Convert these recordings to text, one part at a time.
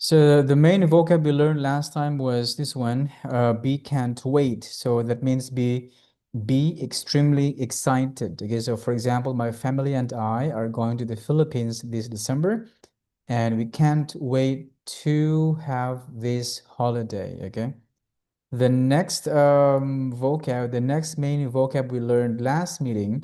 So the main vocab we learned last time was this one, be can't wait. So that means be extremely excited. Okay, so for example, my family and I are going to the Philippines this December, and we can't wait to have this holiday. Okay. The next the next main vocab we learned last meeting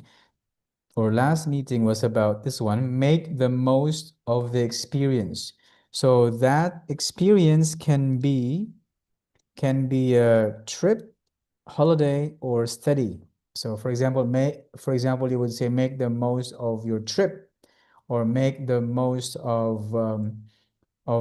was about this one, make the most of the experience. So that experience can be a trip, holiday, or study. So for example, you would say make the most of your trip, or make the most of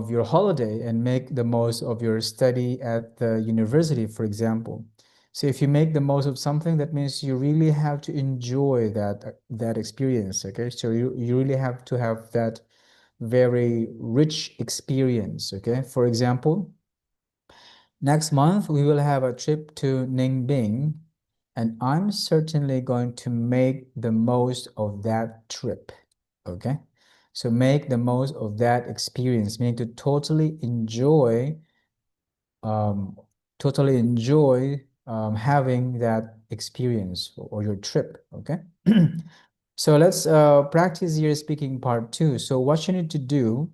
your holiday, and make the most of your study at the university, for example. So if you make the most of something, that means you really have to enjoy that experience. Okay, so you really have to have that very rich experience. Okay, for example, next month we will have a trip to Ningbing, and I'm certainly going to make the most of that trip. Okay, so make the most of that experience, meaning to um, totally enjoy having that experience or your trip. Okay. So let's practice your speaking part 2. So what you need to do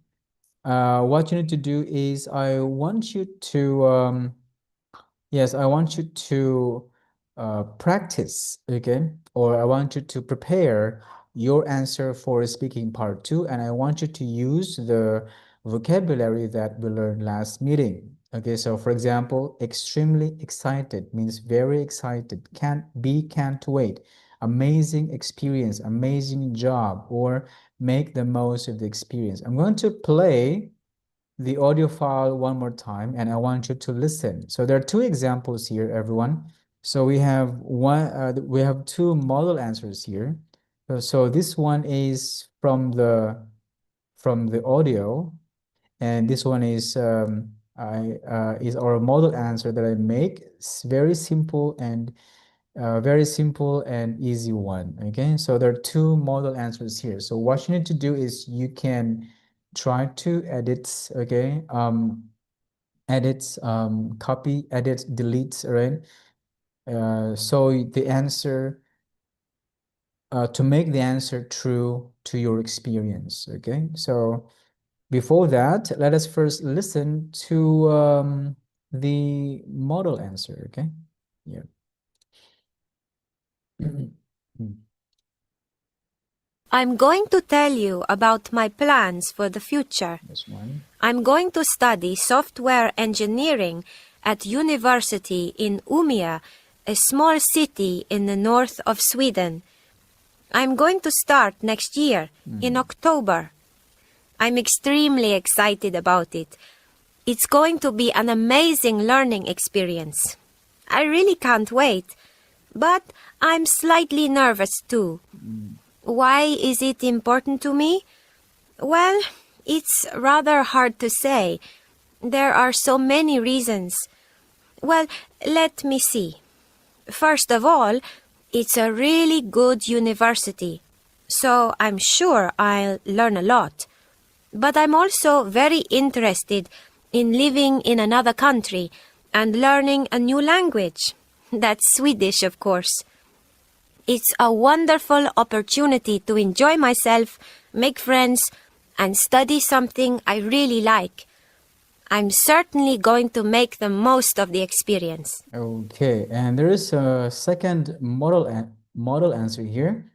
is I want you to yes, I want you to practice, okay? Or I want you to prepare your answer for speaking part 2, and I want you to use the vocabulary that we learned last meeting. Okay, so for example, extremely excited means very excited, can't wait, amazing experience, amazing job, or make the most of the experience. I'm going to play the audio file one more time, and I want you to listen. So there are two examples here, everyone. So we have two model answers here. So this one is from the audio, and this one is is our model answer that I make. It's very simple and easy one. Okay, so there are two model answers here. So what you need to do is you can try to edit, okay, copy, edit, delete, right? So the answer, to make the answer true to your experience. Okay, so before that, let us first listen to the model answer. Okay, yeah. I'm going to tell you about my plans for the future. This one. I'm going to study software engineering at university in Umeå, a small city in the north of Sweden. I'm going to start next year, in October. I'm extremely excited about it. It's going to be an amazing learning experience. I really can't wait, but I'm slightly nervous too. Why is it important to me? Well, it's rather hard to say. There are so many reasons. Well, let me see. First of all, it's a really good university, so I'm sure I'll learn a lot. But I'm also very interested in living in another country and learning a new language. That's Swedish, of course. It's a wonderful opportunity to enjoy myself, make friends, and study something I really like. I'm certainly going to make the most of the experience. Okay, and there is a second model answer here.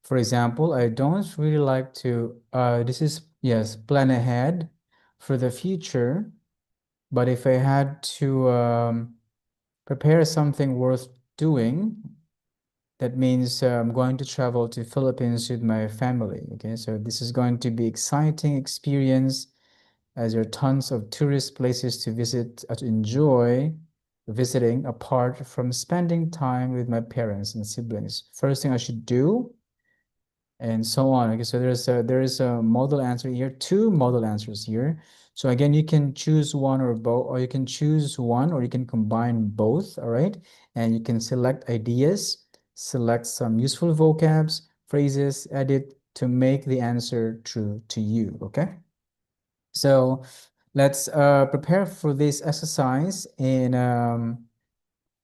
For example, I don't really like to this is, yes, plan ahead for the future, but if I had to prepare something worth doing, that means I'm going to travel to Philippines with my family. Okay, so this is going to be exciting experience, as there are tons of tourist places to visit, to enjoy visiting, apart from spending time with my parents and siblings. First thing I should do, and so on. Okay, so there is a model answer here, two model answers here. So again, you can choose one or both, or you can choose one, or you can combine both. All right, and you can select ideas, select some useful vocabs, phrases, edit to make the answer true to you. Okay, so Let's prepare for this exercise in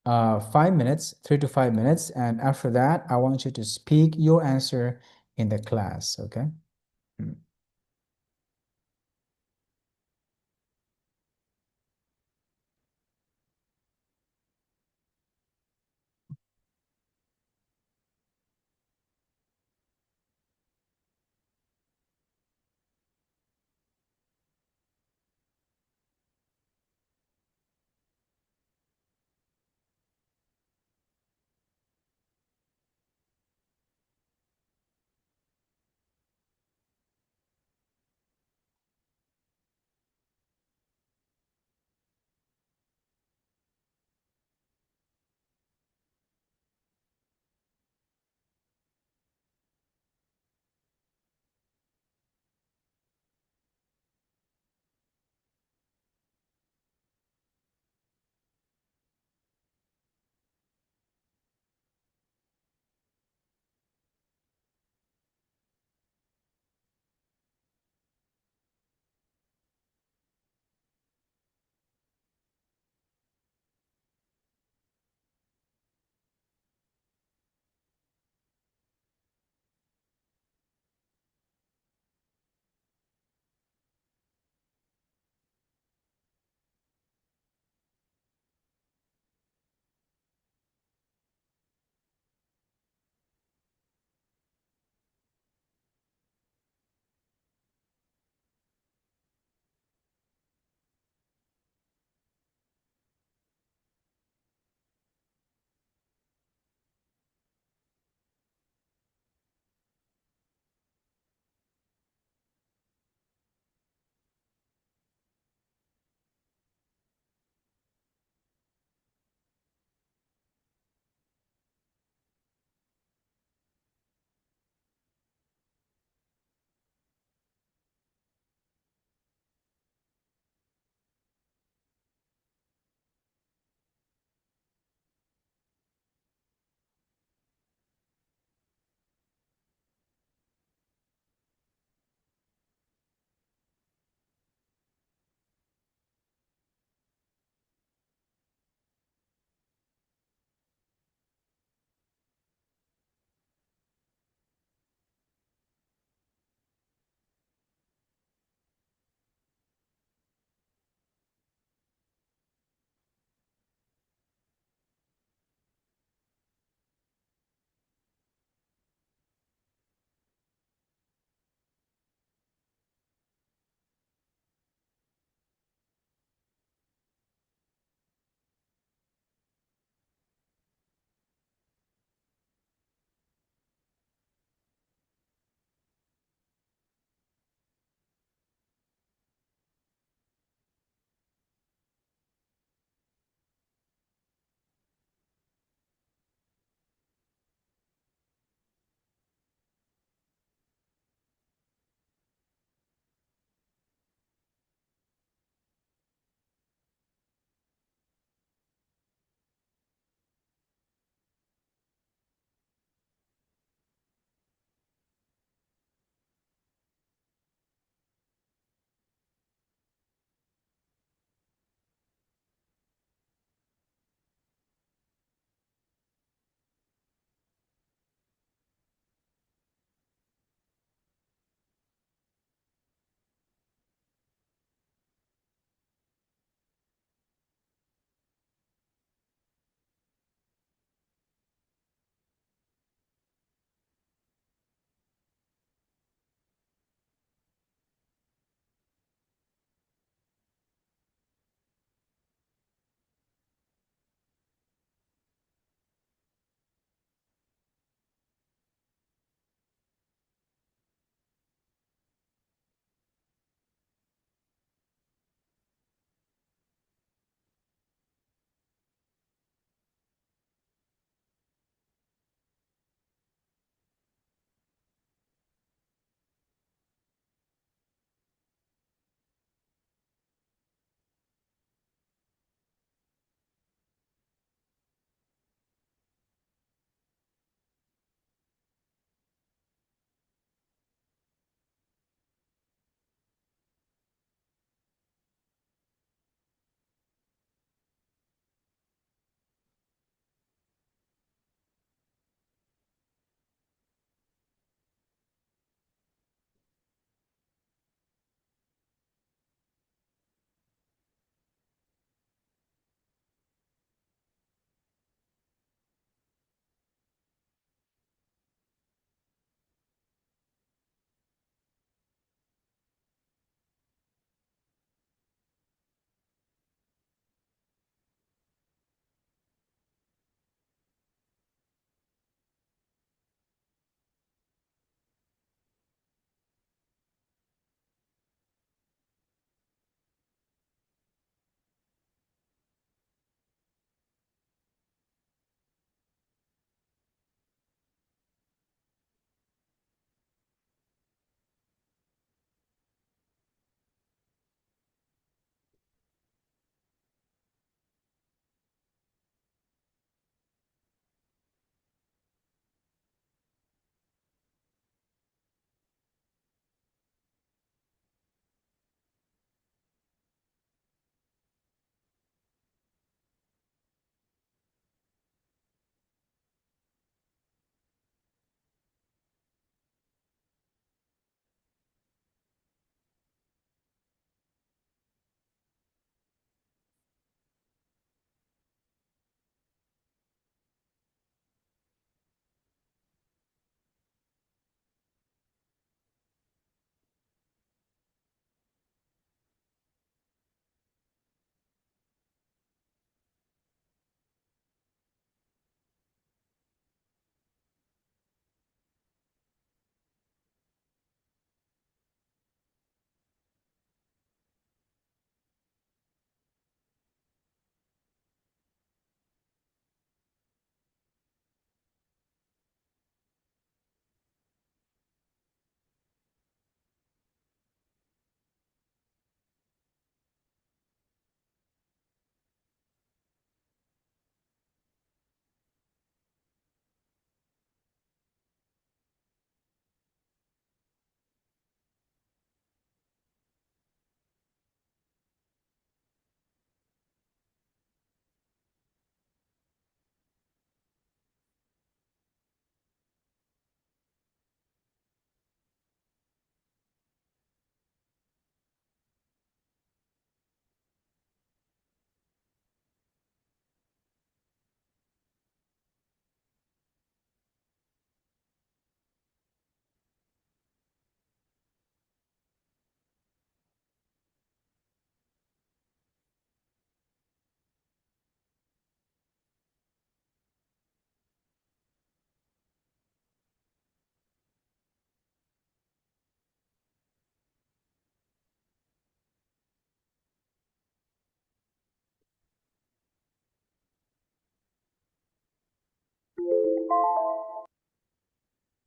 5 minutes, 3 to 5 minutes. And after that, I want you to speak your answer in the class, okay? Mm.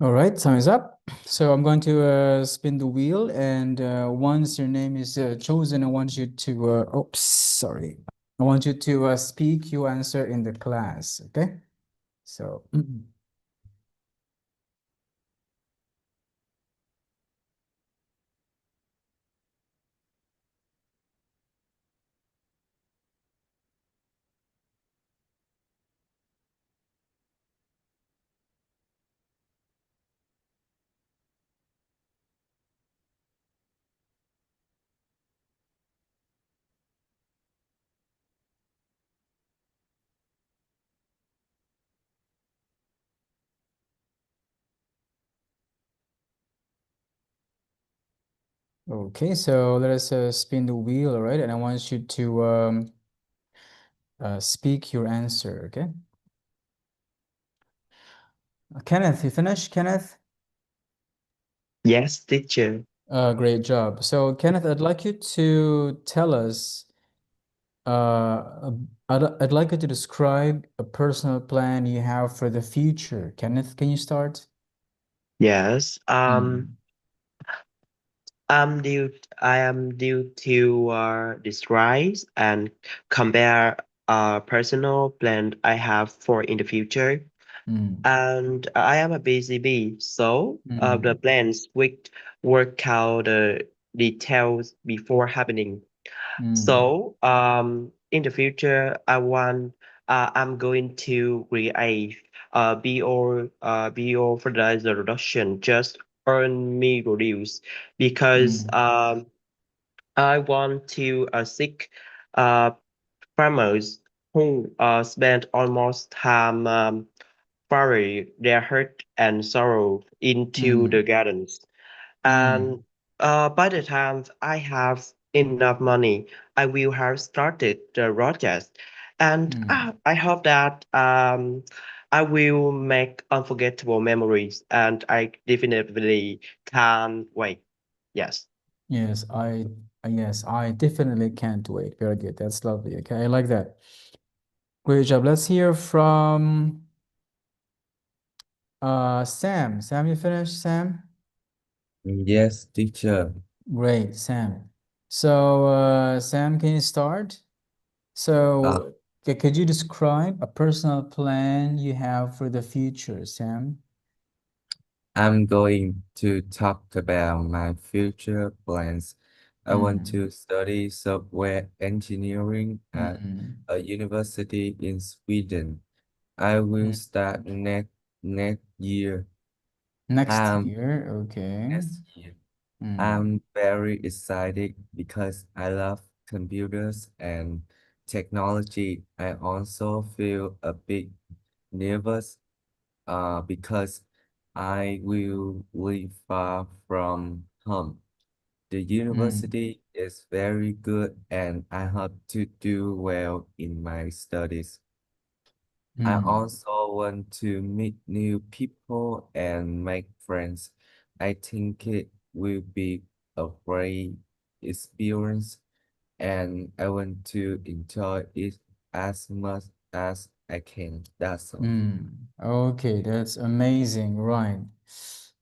All right, time is up. So I'm going to spin the wheel, and once your name is chosen, I want you to, oops, sorry. I want you to speak your answer in the class, okay? So, okay, so let us spin the wheel, all right? And I want you to speak your answer, okay? Kenneth, you finished, Kenneth? Yes, teacher. Great job. So, Kenneth, I'd like you to tell us, I'd like you to describe a personal plan you have for the future. Kenneth, can you start? Yes. Mm, I am due to describe and compare personal plan I have for in the future. mm, And I am a busy bee, so the mm, plans we work out the details before happening. mm, So, in the future, I'm going to create bio fertilizer reduction just earn me reduce because mm, I want to seek uh farmers who spend almost time bury their hurt and sorrow into the mm, gardens. And mm, by the time I have enough money, I will have started the project. And mm. I hope that I will make unforgettable memories. And I definitely can't wait. Yes. Yes, yes, I definitely can't wait. Very good. That's lovely. Okay, I like that. Great job. Let's hear from Sam. Sam, you finished, Sam? Yes, teacher. Great, Sam. So, Sam, can you start? Uh, So, could you describe a personal plan you have for the future, Sam? I'm going to talk about my future plans. I want Mm, to study software engineering at mm. a university in Sweden. I will Mm. start next year. Next Um, year, okay. next year. Mm, I'm very excited because I love computers and technology. I also feel a bit nervous because I will live far from home. The mm, university is very good and I hope to do well in my studies. I mm, also want to meet new people and make friends. I think it will be a great experience and I want to enjoy it as much as I can. That's all. mm. Okay, that's amazing, right?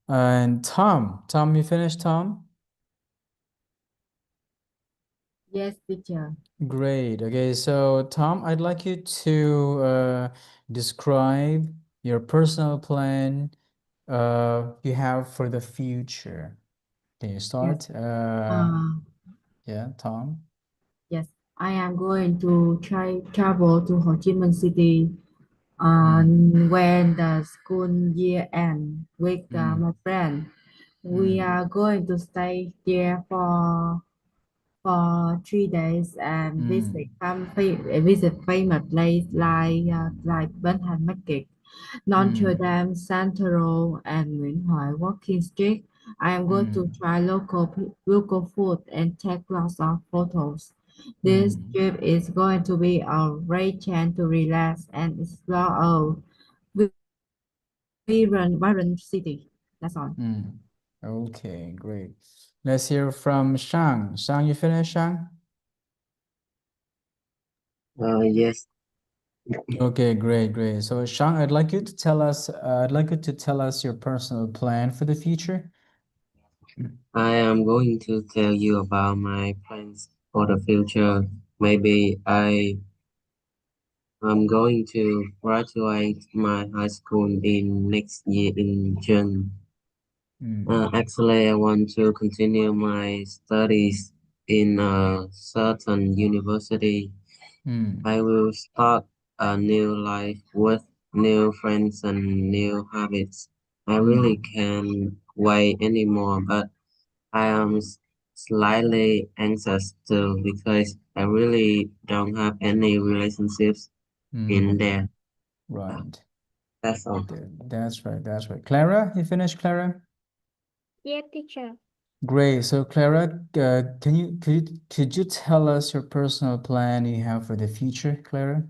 And Tom, you finished, Tom? Yes, teacher. Great. Okay, so Tom, I'd like you to describe your personal plan you have for the future. Can you Yes. start? Uh, Yeah, Tom. yes. I am going to try travel to Ho Chi Minh City Mm, when the school year ends with mm, my friend. We mm, are going to stay there for 3 days and mm, visit famous place like Bến Market, Notre mm, Dame, Santoro, and Nguyễn Huệ Walking Street. I am going to mm, try local food and take lots of photos. This mm, trip is going to be a great chance to relax and explore a vibrant city. That's all. mm. Okay, great. Let's hear from Shang. Shang, you finished, Shang? Yes. Okay, great, great. So, Shang, I'd like you to tell us your personal plan for the future. I am going to tell you about my plans for the future. Maybe I am going to graduate my high school in next year in June. Actually, I want to continue my studies in a certain university. Mm, I will start a new life with new friends and new habits. I really mm, can't wait anymore, but I am slightly anxious too because I really don't have any relationships in mm. there. Right. That's all. That's right. That's right. Clara, you finished, Clara? Yes, teacher. Great. So, Clara, could you tell us your personal plan you have for the future, Clara?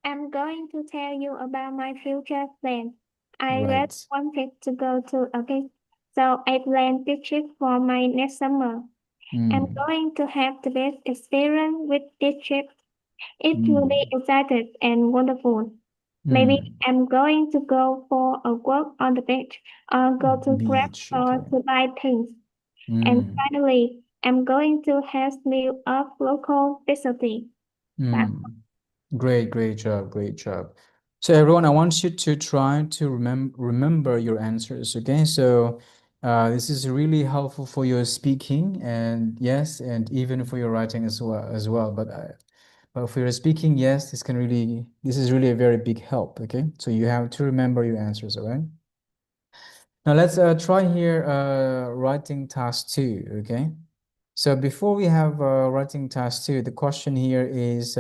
I'm going to tell you about my future plan. I really Right. wanted to go to a gig, so I planned this trip for my next summer. I'm Mm, going to have the best experience with this trip. It's really mm, exciting and wonderful. Maybe mm. I'm going to go for a walk on the beach or go to grab Beach. store Okay. to buy things. And Mm, finally, I'm going to have meal of local specialty. That's mm. Great, great job, great job. So everyone, I want you to try to remember your answers, okay? So this is really helpful for your speaking and yes, and even for your writing as well. But for your speaking, yes, this is really a very big help, okay? So you have to remember your answers, all right? Now let's try here writing task 2, okay? So before we have writing task 2, the question here is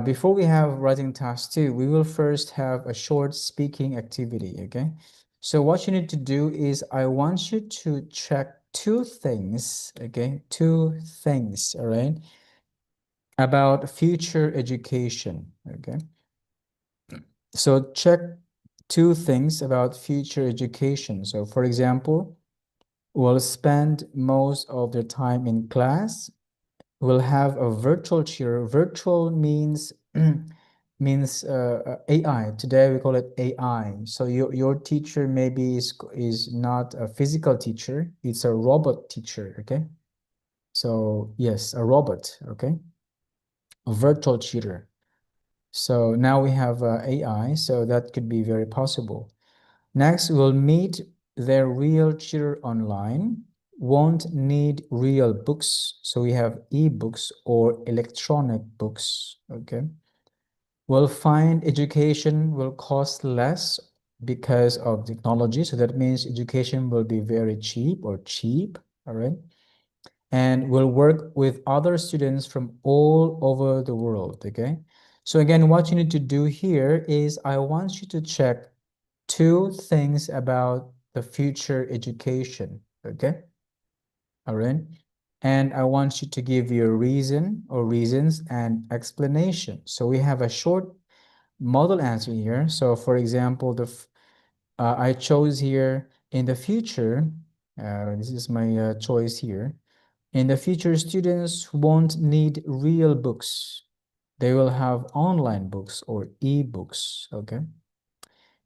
before we have writing task 2, we will first have a short speaking activity, okay? So what you need to do is I want you to check two things, okay? Two things, all right? About future education, okay? So check two things about future education. So for example, will spend most of their time in class, will have a virtual tutor. Virtual means means AI. Today we call it AI. So your teacher maybe is not a physical teacher, it's a robot teacher, okay? So yes, a robot, okay? A virtual tutor. So now we have AI, so that could be very possible. Next, we'll meet their real tutor online, won't need real books. So we have e-books or electronic books, okay? We'll find education will cost less because of technology. So that means education will be very cheap or cheap, all right? And we'll work with other students from all over the world, okay? So again, what you need to do here is I want you to check two things about the future education, okay? All right. And I want you to give your reason or reasons and explanation. So we have a short model answer here. So for example, I chose here in the future, this is my choice here. In the future, students won't need real books. They will have online books or e-books, okay?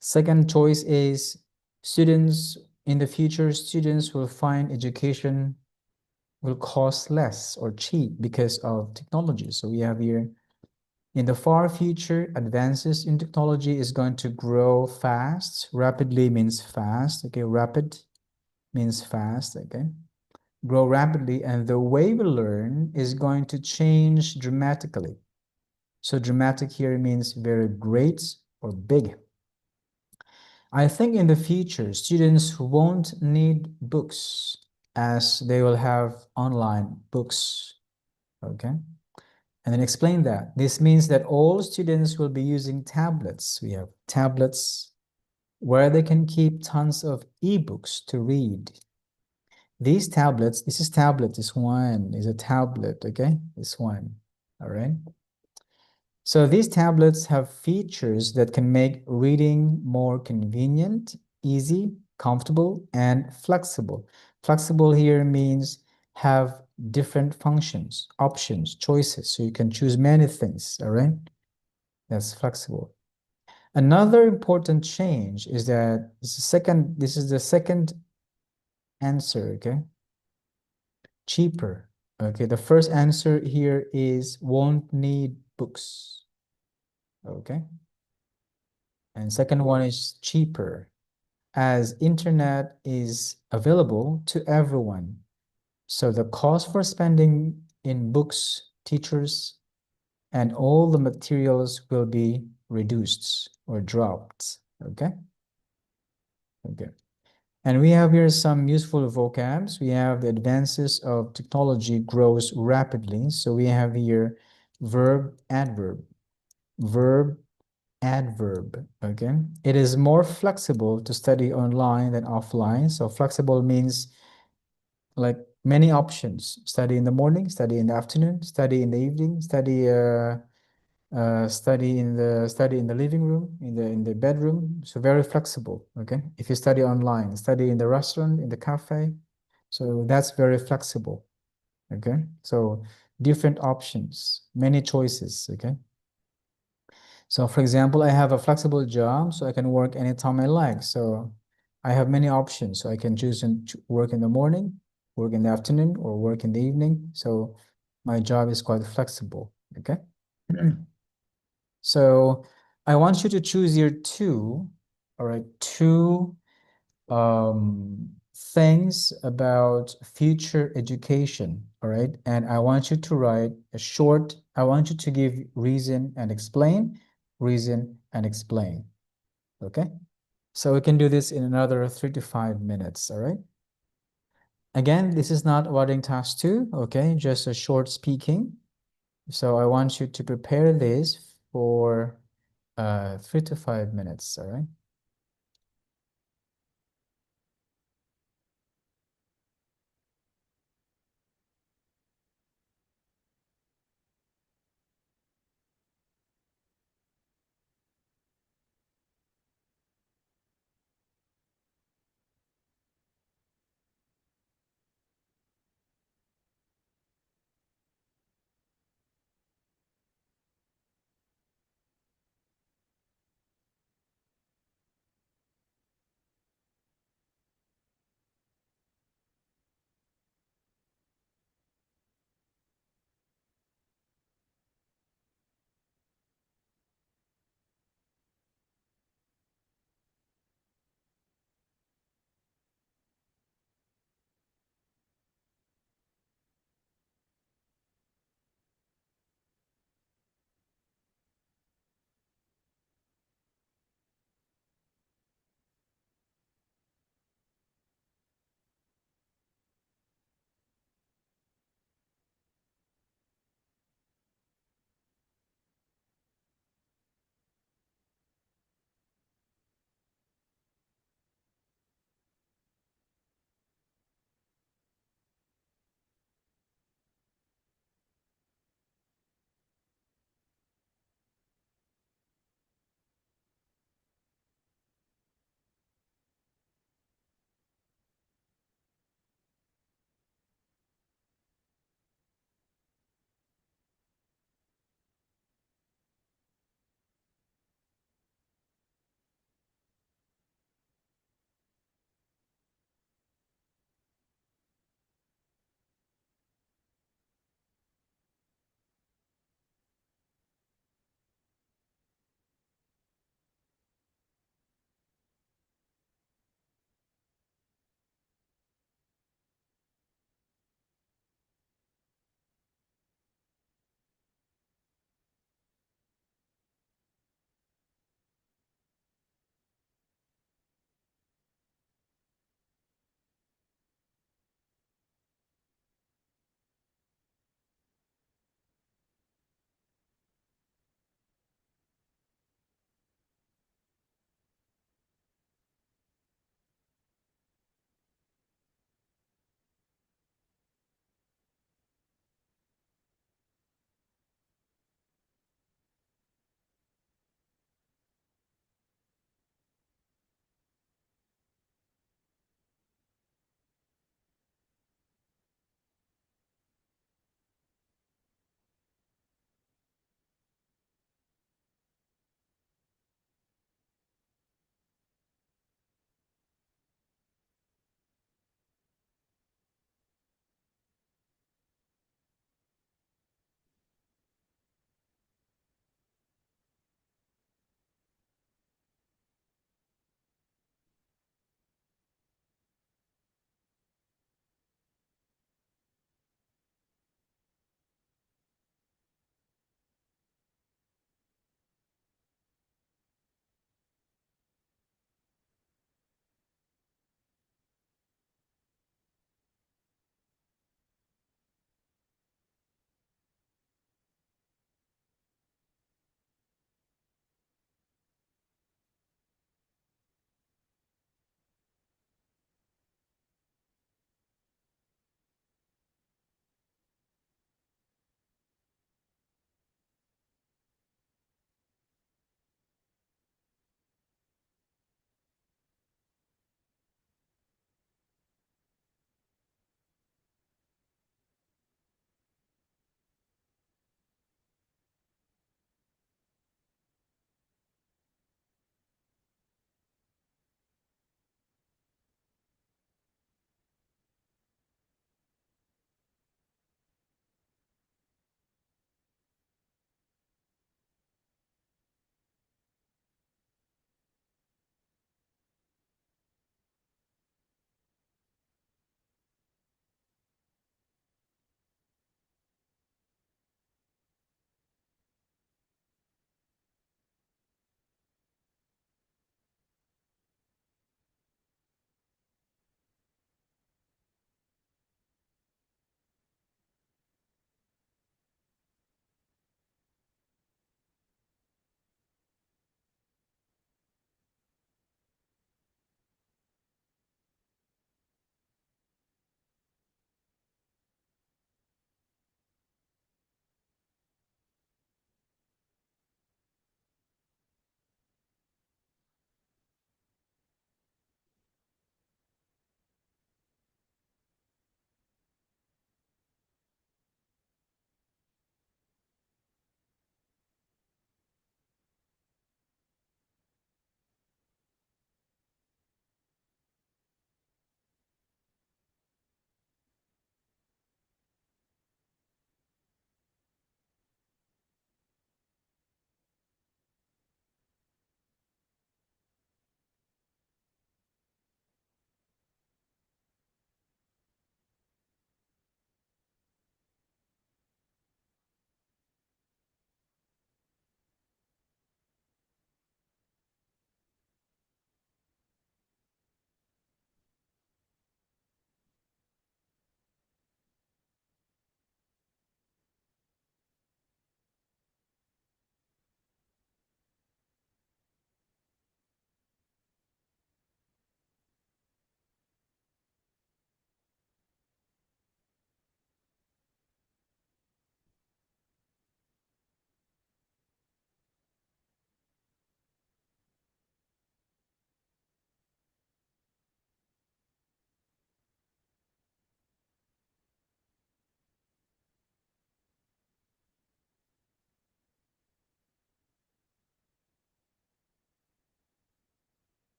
Second choice is students in the future, students will find education will cost less or cheap because of technology. So we have here in the far future, advances in technology is going to grow fast. Rapidly means fast. Okay, rapid means fast. Okay, grow rapidly, and the way we learn is going to change dramatically. So dramatic here means very great or big. I think in the future, students won't need books as they will have online books. Okay. And then explain that. This means that all students will be using tablets. We have tablets where they can keep tons of ebooks to read. These tablets, this one is a tablet, okay? This one, all right? So these tablets have features that can make reading more convenient, easy, comfortable, and flexible. Flexible here means have different functions, options, choices. So you can choose many things, all right? That's flexible. Another important change is that this is the second answer, okay? Cheaper. Okay, the first answer here is won't need books. Okay. And second one is cheaper, as internet is available to everyone. So the cost for spending in books, teachers, and all the materials will be reduced or dropped. Okay. Okay. And we have here some useful vocabs. We have the advances of technology grows rapidly. So we have here verb, adverb, verb, adverb. Okay. It is more flexible to study online than offline. So flexible means like many options. Study in the morning, study in the afternoon, study in the evening, study in the living room, in the bedroom. So very flexible. Okay. If you study online, study in the restaurant, in the cafe. So that's very flexible. Okay. So different options, many choices. Okay. So for example, I have a flexible job, so I can work anytime I like. So I have many options. So I can choose to work in the morning, work in the afternoon, or work in the evening. So my job is quite flexible. Okay. So I want you to choose here two, all right, two things about future education, all right? And I want you to write a short, I want you to give reason and explain, okay? So we can do this in another 3 to 5 minutes, all right? Again, this is not writing task 2, okay? Just a short speaking. So I want you to prepare this for 3 to 5 minutes, all right?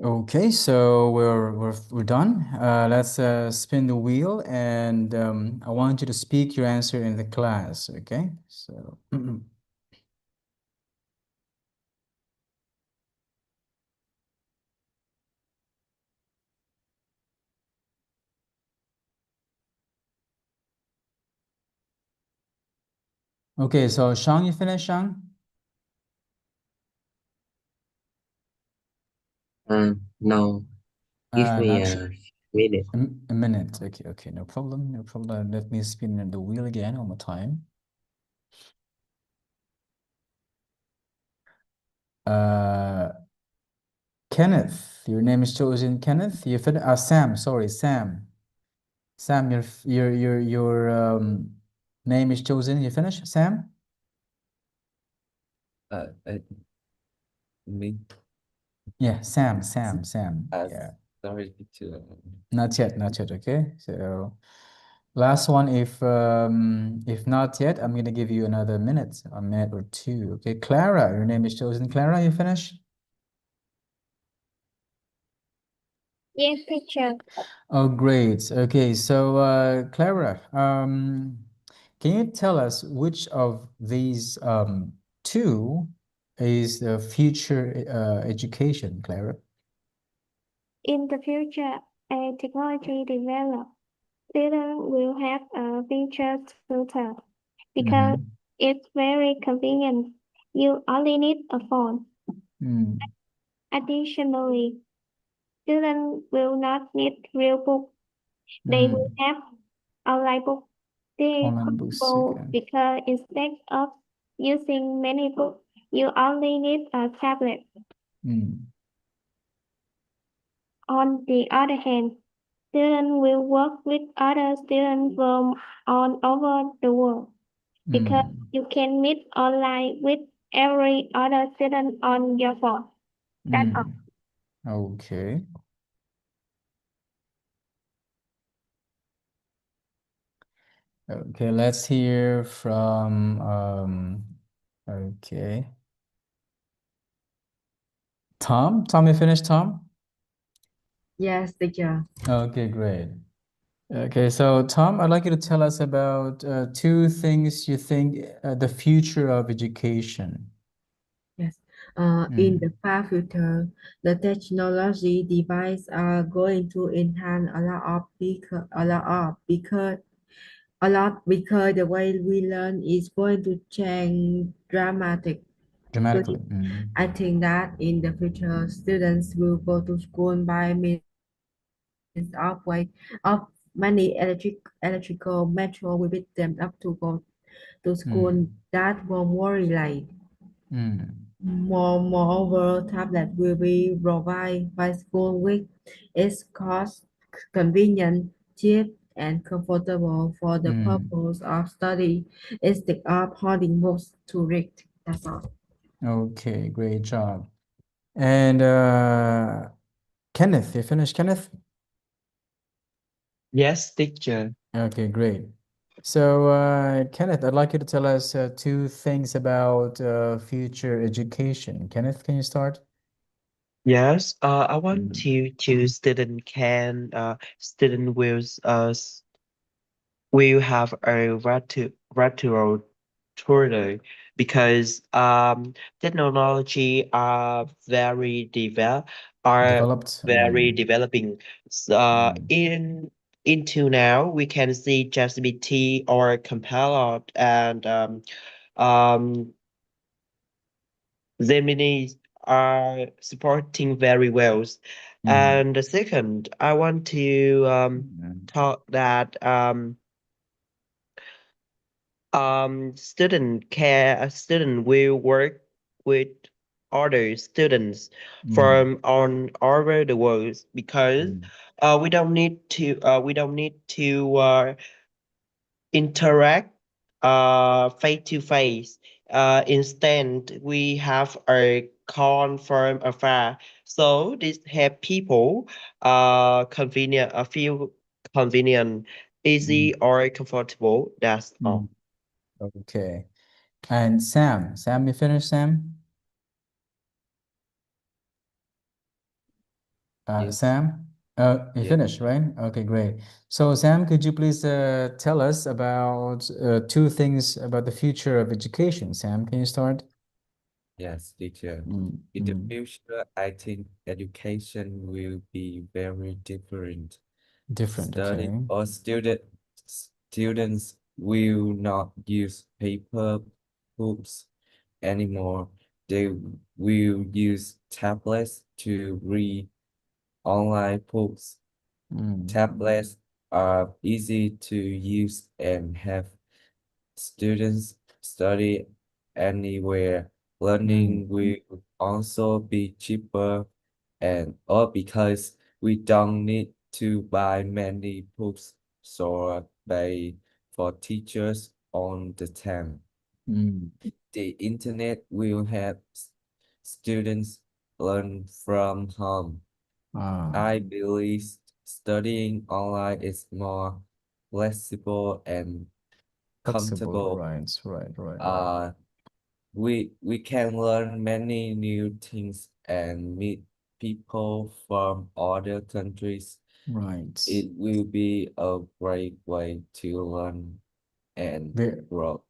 Okay, so we're done. Let's spin the wheel, and I want you to speak your answer in the class. Okay, so okay, so Shang, you finished, Shang? No, give me Not a minute. a minute. Okay, okay, no problem, no problem. Let me spin the wheel again one more time. Uh, Kenneth, your name is chosen. Kenneth, you finished. Sam, sorry, Sam. Sam, your name is chosen. You finished, Sam? Uh, uh, me. Yeah, Sam. Uh, Yeah, sorry, teacher. not yet, not yet. Okay, so last one. If not yet, I'm gonna give you another minute, a minute or two. Okay, Clara, your name is chosen. Clara, you finish? Yes, teacher. Oh, great. Okay, so Clara, can you tell us which of these two is the future education, Clara? In the future, as technology develops, students will have a future tutor because Mm-hmm. it's very convenient. You only need a phone. Mm, Additionally, students will not need real books. They will mm. have online books. This is Online books possible again. because instead of using many books, you only need a tablet. Mm, On the other hand, students will work with other students from all over the world because mm, you can meet online with every other student on your phone. That's all. mm. Okay. Okay, let's hear from okay. Tom. Tom, you finished, Tom? Yes, teacher. Okay, great. Okay, so Tom, I'd like you to tell us about two things you think the future of education. Yes. In Mm, the far future, the technology devices are going to enhance a lot because the way we learn is going to change dramatically. dramatically. Mm, I think that in the future, students will go to school by means of way of many electrical metro will pick them up to go to school mm, that were more reliant. mm, Moreover, tablet will be provided by school with its cost convenient, cheap, and comfortable for the mm. purpose of study instead of holding books to read. That's all. Okay, great job. And Kenneth, you finished, Kenneth? Yes, teacher. Okay, great. So, Kenneth, I'd like you to tell us two things about future education. Kenneth, can you start? Yes, I want Mm, to student will have a retro tutor because technology are developed. very developing. Mm, Into now we can see ChatGPT or Compile and um Gemini are supporting very well. mm, And the second, I want to mm, talk that a student will work with other students mm, from on all over the world because mm, we don't need to interact face to face. Instead, we have a call from afar. So this help people feel convenient, mm, easy or comfortable. That's mm. all. Okay. And Sam, you finished, Sam? Yes. Sam, you Yeah. finished, right? Okay, great. So, Sam, could you please tell us about two things about the future of education? Sam, can you start? Yes, teacher. Mm, In the mm. future, I think education will be very different. Different, Study okay. or students will not use paper books anymore. They will use tablets to read online books. Mm, Tablets are easy to use and have students study anywhere. mm, Learning will also be cheaper and all because we don't need to buy many books so pay for teachers on the time. mm. The internet will help students learn from home. Ah, I believe studying online is more flexible and flexible, comfortable. right. Uh, we can learn many new things and meet people from other countries. Right. It will be a great way to learn and Very, grow.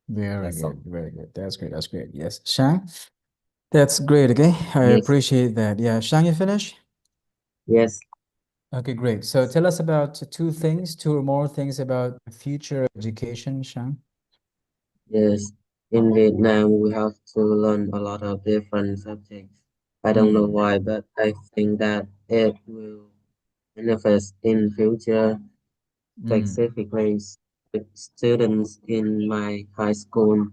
very That's all. good, very good. That's great, that's great. Yes, Shang, that's great, okay? I Yes, appreciate that. Yeah, Shang, you finish? yes, Okay, great. So tell us about two things, two or more things about future education, Shang. yes. In Vietnam, we have to learn a lot of different subjects. I don't know Mm, why, but I think that it will manifest in future. mm, Specifically, students in my high school,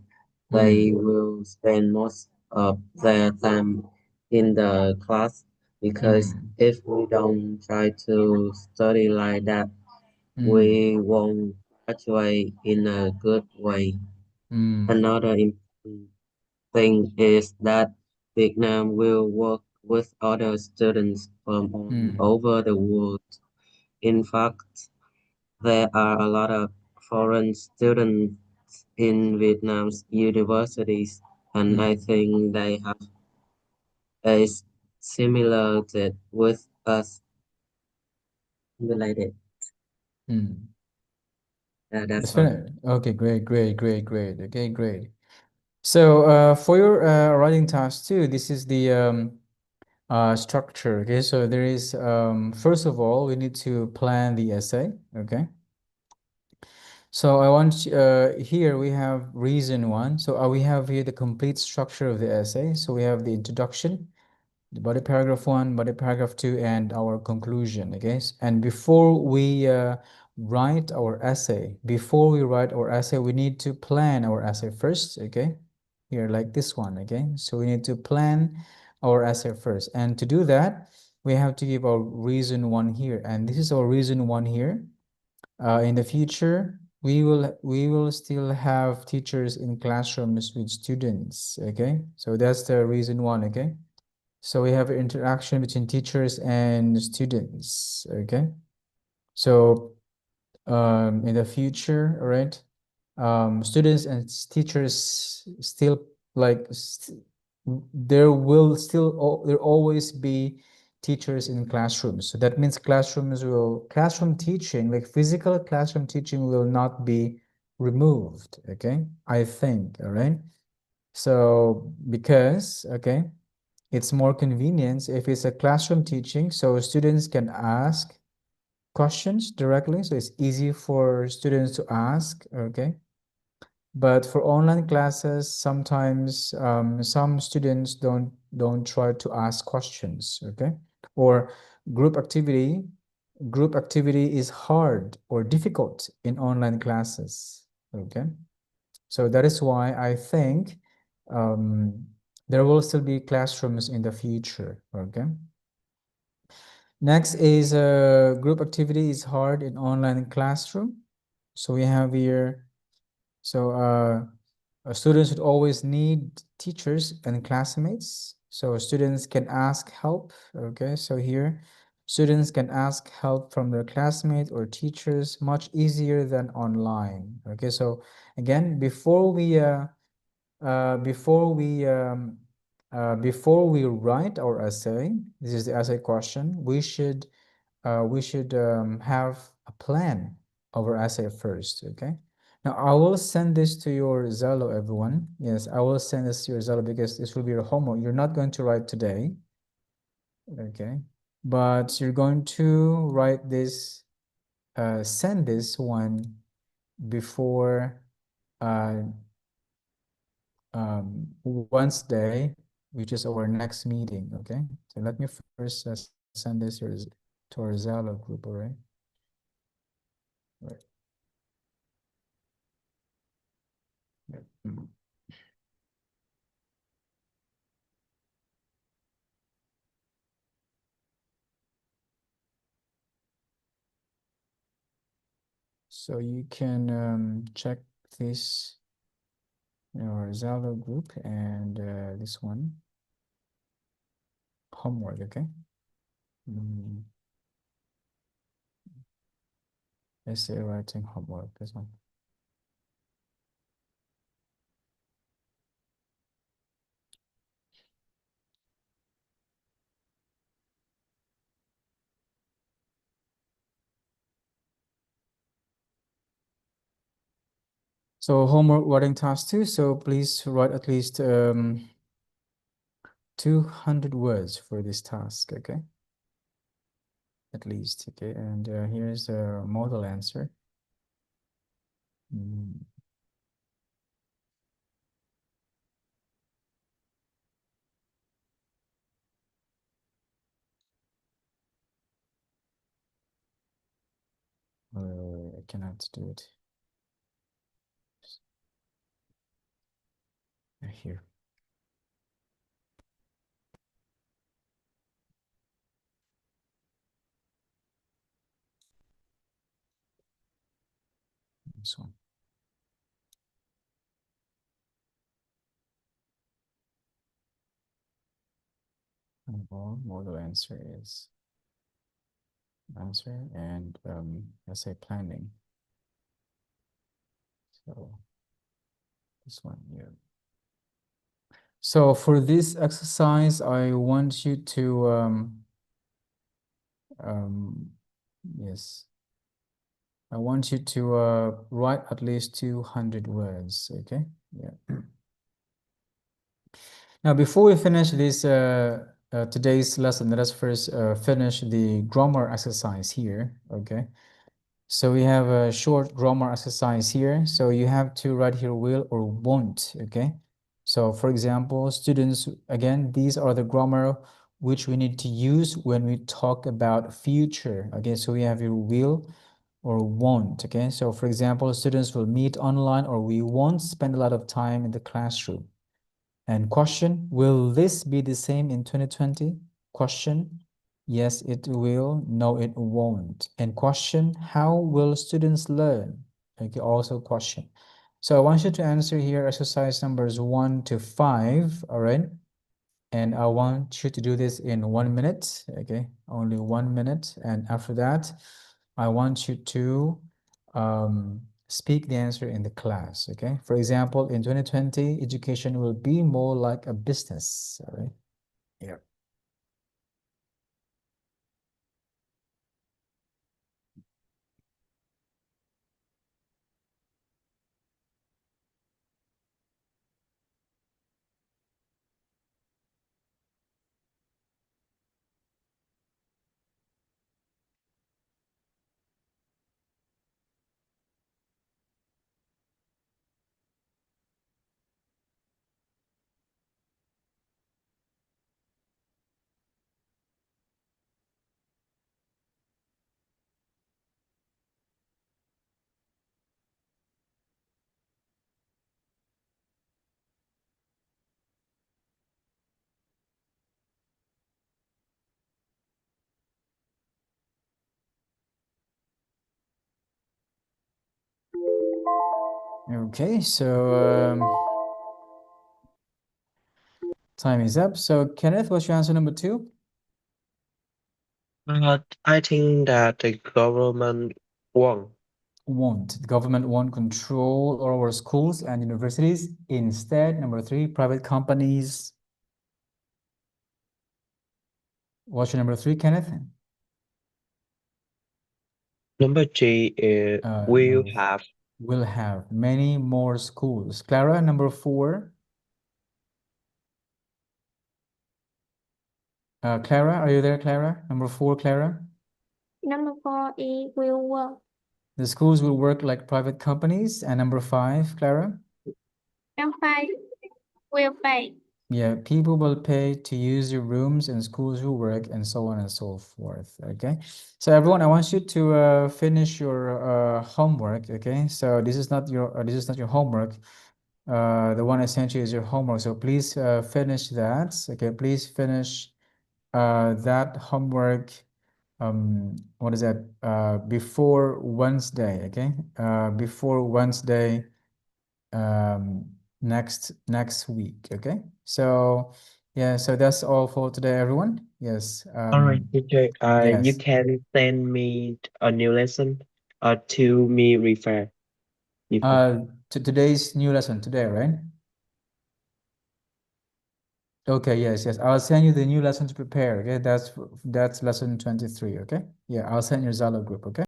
they mm, will spend most of their time in the class because mm, if we don't try to study like that, mm, we won't graduate in a good way. mm, Another important thing is that Vietnam will work with other students from all mm, over the world. In fact, there are a lot of foreign students in Vietnam's universities, and I mm, think they have a similar that with us related. mm. That's That's all. finished. Okay, great. Okay, great. So for your writing task too, this is the structure. Okay, so there is first of all, we need to plan the essay. Okay. So I want here we have reason one. So we have here the complete structure of the essay. So we have the introduction, the body paragraph one, body paragraph two, and our conclusion. Okay, and before we write our essay, we need to plan our essay first. Okay, here like this one. Okay, so we need to plan our essay first, and to do that, we have to give our reason one here, and this is our reason one here. In the future, we will still have teachers in classrooms with students. Okay, so that's the reason one. Okay, so we have interaction between teachers and students. Okay, so in the future, all right, students and teachers still like there always be teachers in classrooms. So that means classroom teaching, like physical classroom teaching, will not be removed. Okay, I think. All right. So because okay, it's more convenient if it's a classroom teaching, so students can ask questions directly. So it's easy for students to ask. Okay. But for online classes, sometimes some students don't try to ask questions. Okay. Or group activity, group activity is hard or difficult in online classes. Okay. So that is why I think um, there will still be classrooms in the future. Okay. Next is group activity is hard in online classroom. So we have here, so students would always need teachers and classmates. So students can ask help. Okay, so here students can ask help from their classmates or teachers much easier than online. Okay, so again, before we before we write our essay, this is the essay question, we should have a plan of our essay first, okay? Now, I will send this to your Zello, everyone. Yes, I will send this to your Zello because this will be your homework. You're not going to write today, okay? But you're going to write this, send this one before Wednesday, which is our next meeting, okay? So let me first send this to our Zello group, all right? Right. Yep. So you can check this in our Zello group and this one, homework, okay? Essay writing homework, this one. So homework writing task 2. So please write at least 200 words for this task, okay? At least, okay? And here's the model answer. I cannot do it. Here. This one. And model answer is answer and essay planning. So this one here. So for this exercise, I want you to yes, I want you to write at least 200 words, okay? Yeah. Now, before we finish this today's lesson, let us first finish the grammar exercise here, okay? So we have a short grammar exercise here. So you have to write here will or won't, okay? So for example, students, again, these are the grammar which we need to use when we talk about future, okay? So we have here will or won't, okay? So for example, students will meet online or we won't spend a lot of time in the classroom. And question, will this be the same in 2020? Question, yes, it will. No, it won't. And question, how will students learn? Okay, also question. So I want you to answer here exercise numbers 1 to 5, all right? And I want you to do this in 1 minute, okay? Only 1 minute. And after that, I want you to speak the answer in the class, okay? For example, in 2020, education will be more like a business, all right? Yeah. Okay, so time is up. So Kenneth, what's your answer number 2? I think that the government won't. Won't. The government won't control all our schools and universities. Instead, number 3, private companies What's your number 3, Kenneth? Number 3 is will Number have. will have many more schools. Clara, number 4. Clara, are you there, Clara? Number 4, Clara. Number 4 is will work. The schools will work like private companies. And number 5, Clara. Number 5 will pay. Yeah, people will pay to use your rooms and schools will work and so on and so forth. Okay. So everyone, I want you to finish your homework. Okay. So this is not your homework. The one I sent you is your homework. So please finish that. Okay. Please finish that homework. What is that? Before Wednesday. Okay. Before Wednesday. Next week. Okay. So yeah, so that's all for today, everyone. Yes. All right, teacher. You Yes. can send me a new lesson to me refer. Today's new lesson today, right? Okay, yes. I'll send you the new lesson to prepare. Okay, that's lesson 23. Okay. Yeah, I'll send your Zalo group. Okay.